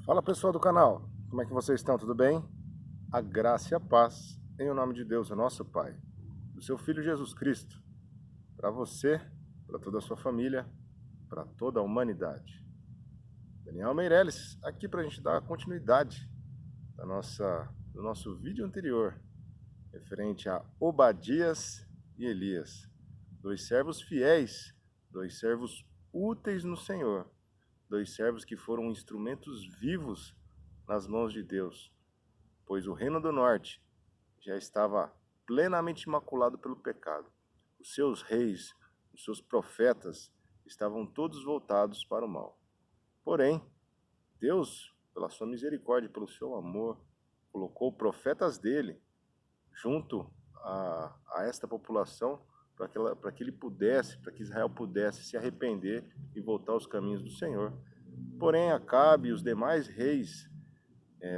Fala pessoal do canal, como é que vocês estão? Tudo bem? A graça e a paz em o nome de Deus, o nosso Pai, do seu Filho Jesus Cristo, para você, para toda a sua família, para toda a humanidade. Daniel Meirelles, aqui para a gente dar continuidade do nosso vídeo anterior, referente a Obadias e Elias, dois servos fiéis, dois servos úteis no Senhor, dois servos que foram instrumentos vivos nas mãos de Deus, pois o reino do norte já estava plenamente imaculado pelo pecado. Os seus reis, os seus profetas estavam todos voltados para o mal. Porém, Deus, pela sua misericórdia, pelo seu amor, colocou profetas dele junto a esta população para que Israel pudesse se arrepender e voltar aos caminhos do Senhor. Porém, Acabe e os demais reis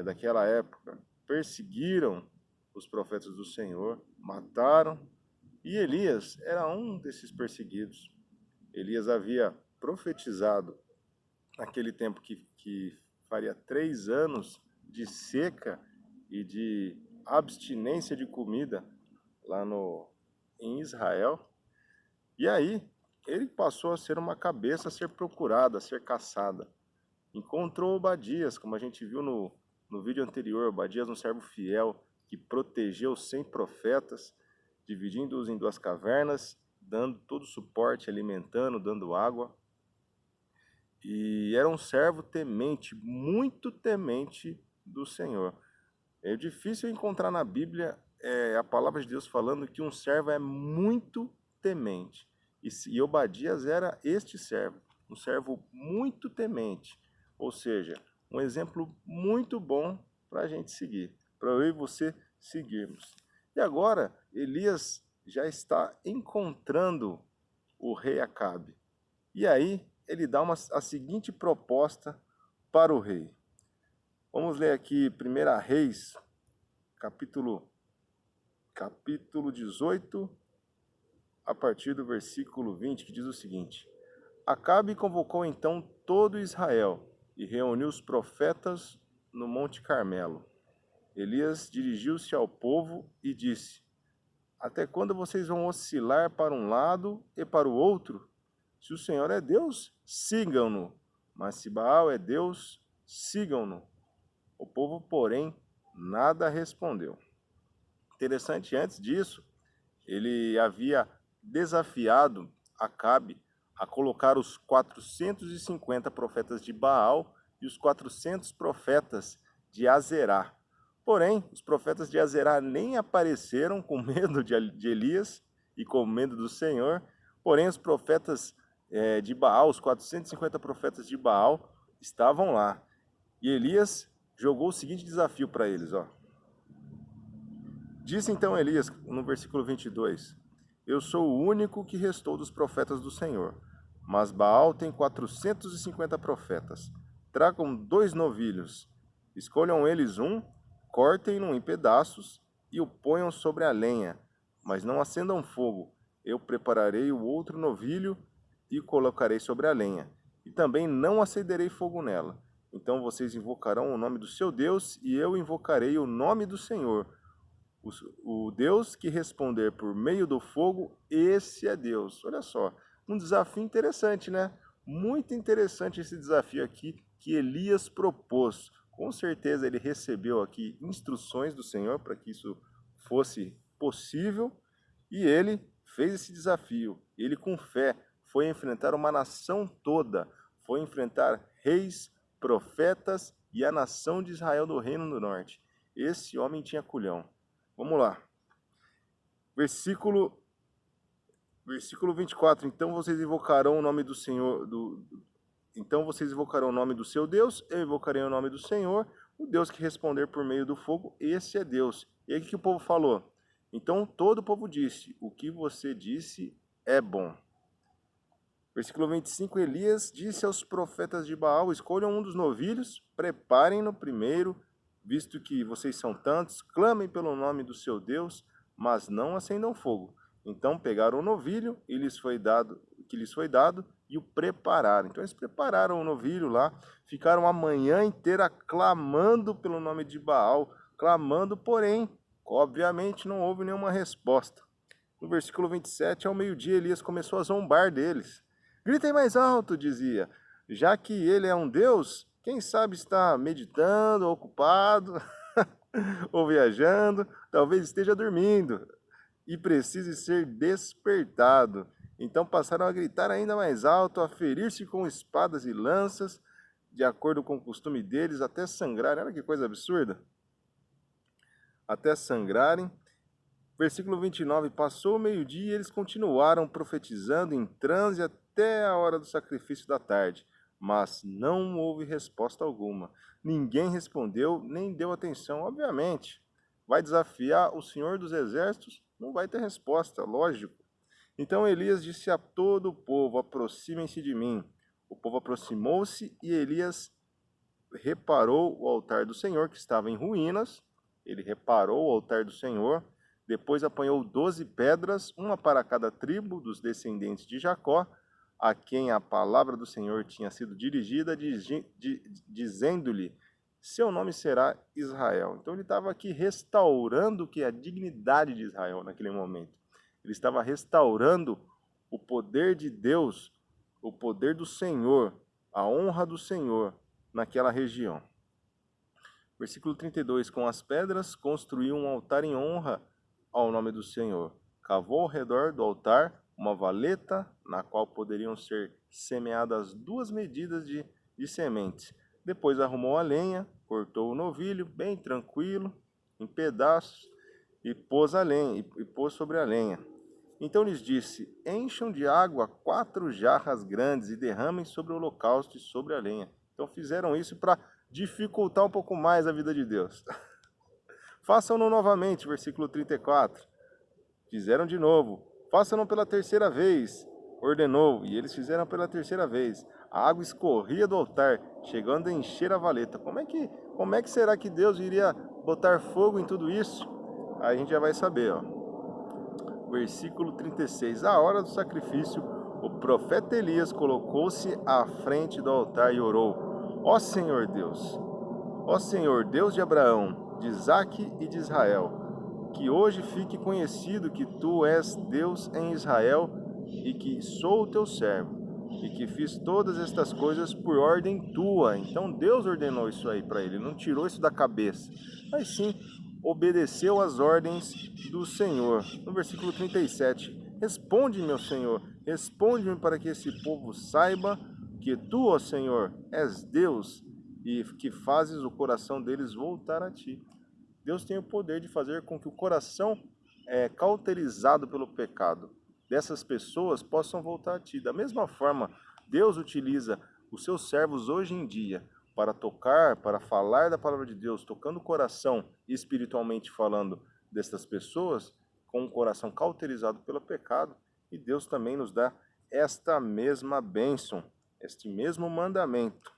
daquela época perseguiram os profetas do Senhor, mataram, e Elias era um desses perseguidos. Elias havia profetizado naquele tempo que faria 3 anos de seca e de abstinência de comida lá em Israel. E aí ele passou a ser uma cabeça a ser procurada, a ser caçada. Encontrou Obadias, como a gente viu no vídeo anterior, Obadias, um servo fiel que protegeu 100 profetas, dividindo-os em 2 cavernas, dando todo o suporte, alimentando, dando água. E era um servo temente, muito temente do Senhor. É difícil encontrar na Bíblia a palavra de Deus falando que um servo é muito temente. E Obadias era este servo, um servo muito temente. Ou seja, um exemplo muito bom para a gente seguir, para eu e você seguirmos. E agora, Elias já está encontrando o rei Acabe. E aí, ele dá a seguinte proposta para o rei. Vamos ler aqui 1 Reis, capítulo 18, a partir do versículo 20, que diz o seguinte: Acabe convocou então todo Israel e reuniu os profetas no Monte Carmelo. Elias dirigiu-se ao povo e disse: Até quando vocês vão oscilar para um lado e para o outro? Se o Senhor é Deus, sigam-no, mas se Baal é Deus, sigam-no. O povo, porém, nada respondeu. Interessante, antes disso, ele havia desafiado Acabe a colocar os 450 profetas de Baal e os 400 profetas de Azerá. Porém, os profetas de Azerá nem apareceram com medo de Elias e com medo do Senhor. Porém, os profetas de Baal, os 450 profetas de Baal, estavam lá. E Elias jogou o seguinte desafio para eles, ó. Disse então Elias, no versículo 22, Eu sou o único que restou dos profetas do Senhor, mas Baal tem 450 profetas. Tragam 2 novilhos, escolham eles um, cortem-no em pedaços e o ponham sobre a lenha, mas não acendam fogo. Eu prepararei o outro novilho e o colocarei sobre a lenha, e também não acenderei fogo nela. Então vocês invocarão o nome do seu Deus, e eu invocarei o nome do Senhor. O Deus que responder por meio do fogo, esse é Deus. Olha só, um desafio interessante, né? Muito interessante esse desafio aqui que Elias propôs. Com certeza ele recebeu aqui instruções do Senhor para que isso fosse possível, e ele fez esse desafio. Ele, com fé, foi enfrentar uma nação toda, foi enfrentar reis, profetas e a nação de Israel do Reino do Norte. Esse homem tinha culhão. Vamos lá. Versículo 24. Então vocês invocarão o nome do Senhor, então vocês invocarão o nome do seu Deus, eu invocarei o nome do Senhor, o Deus que responder por meio do fogo, esse é Deus. E aí o que o povo falou? Então todo o povo disse: O que você disse é bom. Versículo 25. Elias disse aos profetas de Baal: Escolham um dos novilhos, preparem-no primeiro, visto que vocês são tantos, clamem pelo nome do seu Deus, mas não acendam fogo. Então pegaram o novilho e lhes foi dado que lhes foi dado e o prepararam. Então eles prepararam o novilho lá, ficaram a manhã inteira clamando pelo nome de Baal, clamando, porém, obviamente não houve nenhuma resposta. No versículo 27, ao meio-dia, Elias começou a zombar deles. Gritem mais alto, dizia, já que ele é um Deus, quem sabe está meditando, ocupado, ou viajando, talvez esteja dormindo e precise ser despertado. Então passaram a gritar ainda mais alto, a ferir-se com espadas e lanças, de acordo com o costume deles, até sangrarem. Olha que coisa absurda. Até sangrarem. Versículo 29, passou o meio-dia e eles continuaram profetizando em transe até a hora do sacrifício da tarde, mas não houve resposta alguma. Ninguém respondeu, nem deu atenção, obviamente. Vai desafiar o Senhor dos Exércitos? Não vai ter resposta, lógico. Então Elias disse a todo o povo, aproximem-se de mim. O povo aproximou-se e Elias reparou o altar do Senhor, que estava em ruínas. Ele reparou o altar do Senhor. Depois apanhou 12 pedras, uma para cada tribo dos descendentes de Jacó, a quem a palavra do Senhor tinha sido dirigida, dizendo-lhe, seu nome será Israel. Então ele estava aqui restaurando que a dignidade de Israel naquele momento. Ele estava restaurando o poder de Deus, o poder do Senhor, a honra do Senhor naquela região. Versículo 32, com as pedras construiu um altar em honra ao nome do Senhor. Cavou ao redor do altar uma valeta, na qual poderiam ser semeadas 2 medidas de sementes. Depois arrumou a lenha, cortou o novilho, bem tranquilo, em pedaços, e pôs a lenha, e pôs sobre a lenha. Então lhes disse, encham de água 4 jarras grandes e derramem sobre o holocausto e sobre a lenha. Então fizeram isso para dificultar um pouco mais a vida de Deus. Façam-no novamente, versículo 34. Fizeram de novo. Façam-no pela terceira vez, ordenou, e eles fizeram pela terceira vez. A água escorria do altar, chegando a encher a valeta. Como é que será que Deus iria botar fogo em tudo isso? Aí a gente já vai saber, ó. Versículo 36. À hora do sacrifício, o profeta Elias colocou-se à frente do altar e orou. Ó Senhor Deus, Deus de Abraão, de Isaque e de Israel, que hoje fique conhecido que tu és Deus em Israel e que sou o teu servo e que fiz todas estas coisas por ordem tua. Então Deus ordenou isso aí para ele, não tirou isso da cabeça, mas sim obedeceu às ordens do Senhor. No versículo 37, responde, meu Senhor, responde-me para que esse povo saiba que tu, ó Senhor, és Deus e que fazes o coração deles voltar a ti. Deus tem o poder de fazer com que o coração cauterizado pelo pecado dessas pessoas possam voltar a ti. Da mesma forma, Deus utiliza os seus servos hoje em dia para tocar, para falar da palavra de Deus, tocando o coração espiritualmente falando dessas pessoas com o coração cauterizado pelo pecado. E Deus também nos dá esta mesma bênção, este mesmo mandamento.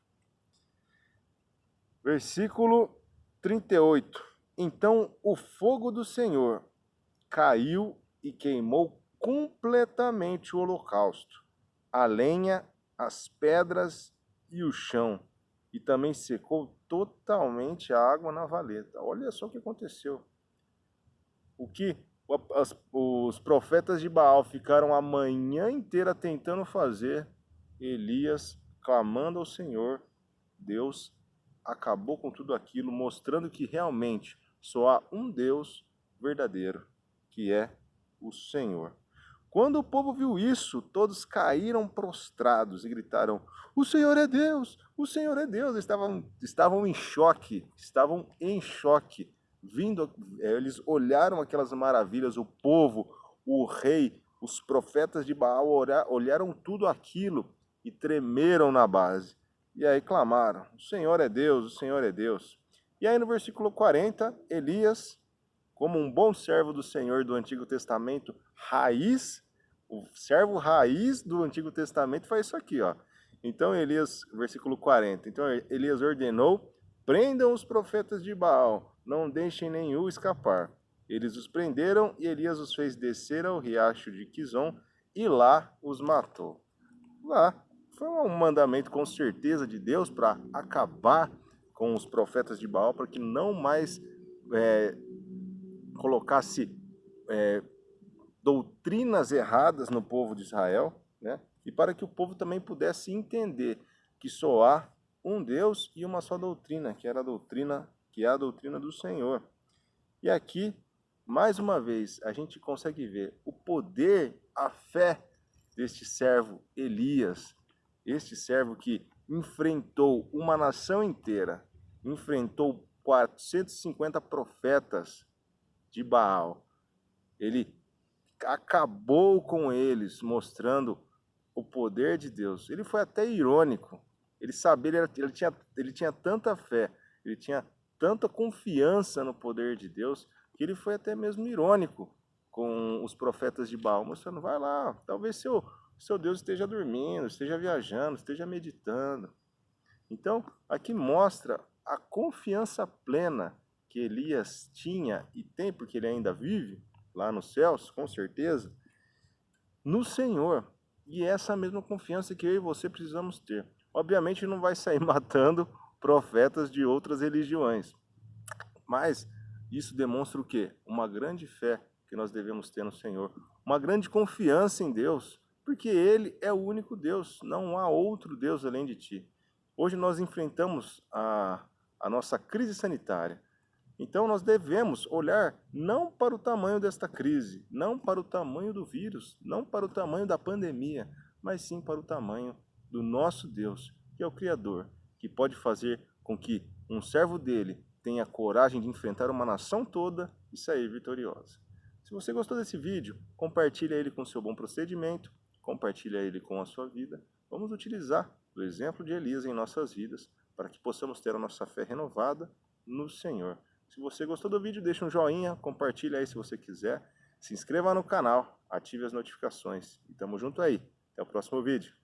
Versículo 38. Então o fogo do Senhor caiu e queimou completamente o holocausto, a lenha, as pedras e o chão, e também secou totalmente a água na valeta. Olha só o que aconteceu. O que os profetas de Baal ficaram a manhã inteira tentando fazer, Elias clamando ao Senhor, Deus acabou com tudo aquilo, mostrando que realmente só há um Deus verdadeiro, que é o Senhor. Quando o povo viu isso, todos caíram prostrados e gritaram, o Senhor é Deus, o Senhor é Deus. Estavam em choque, eles olharam aquelas maravilhas, o povo, o rei, os profetas de Baal olharam tudo aquilo e tremeram na base. E aí clamaram, o Senhor é Deus, o Senhor é Deus. E aí no versículo 40, Elias, como um bom servo do Senhor do Antigo Testamento, o servo raiz do Antigo Testamento faz isso aqui, ó. Então Elias, versículo 40, então Elias ordenou, prendam os profetas de Baal, não deixem nenhum escapar. Eles os prenderam e Elias os fez descer ao riacho de Quizon e lá os matou. lá. Foi um mandamento com certeza de Deus para acabar com os profetas de Baal, para que não mais colocasse doutrinas erradas no povo de Israel, né? E para que o povo também pudesse entender que só há um Deus e uma só doutrina, que era a doutrina, que é a doutrina do Senhor. E aqui, mais uma vez, a gente consegue ver o poder, a fé deste servo Elias, este servo que enfrentou uma nação inteira, enfrentou 450 profetas de Baal. Ele acabou com eles, mostrando o poder de Deus. Ele foi até irônico. Ele sabia, ele tinha tanta fé, ele tinha tanta confiança no poder de Deus, que ele foi até mesmo irônico com os profetas de Baal, mostrando, vai lá, talvez seu Deus esteja dormindo, esteja viajando, esteja meditando. Então, aqui mostra a confiança plena que Elias tinha e tem, porque ele ainda vive lá nos céus, com certeza, no Senhor. E essa mesma confiança que eu e você precisamos ter. Obviamente não vai sair matando profetas de outras religiões, mas isso demonstra o quê? Uma grande fé que nós devemos ter no Senhor, uma grande confiança em Deus, porque Ele é o único Deus, não há outro Deus além de Ti. Hoje nós enfrentamos a nossa crise sanitária, então nós devemos olhar não para o tamanho desta crise, não para o tamanho do vírus, não para o tamanho da pandemia, mas sim para o tamanho do nosso Deus, que é o Criador, que pode fazer com que um servo dele tenha coragem de enfrentar uma nação toda e sair vitoriosa. Se você gostou desse vídeo, compartilhe ele com seu bom procedimento, compartilhe ele com a sua vida. Vamos utilizar o exemplo de Elias em nossas vidas para que possamos ter a nossa fé renovada no Senhor. Se você gostou do vídeo, deixa um joinha, compartilha aí se você quiser, se inscreva no canal, ative as notificações e tamo junto aí. Até o próximo vídeo.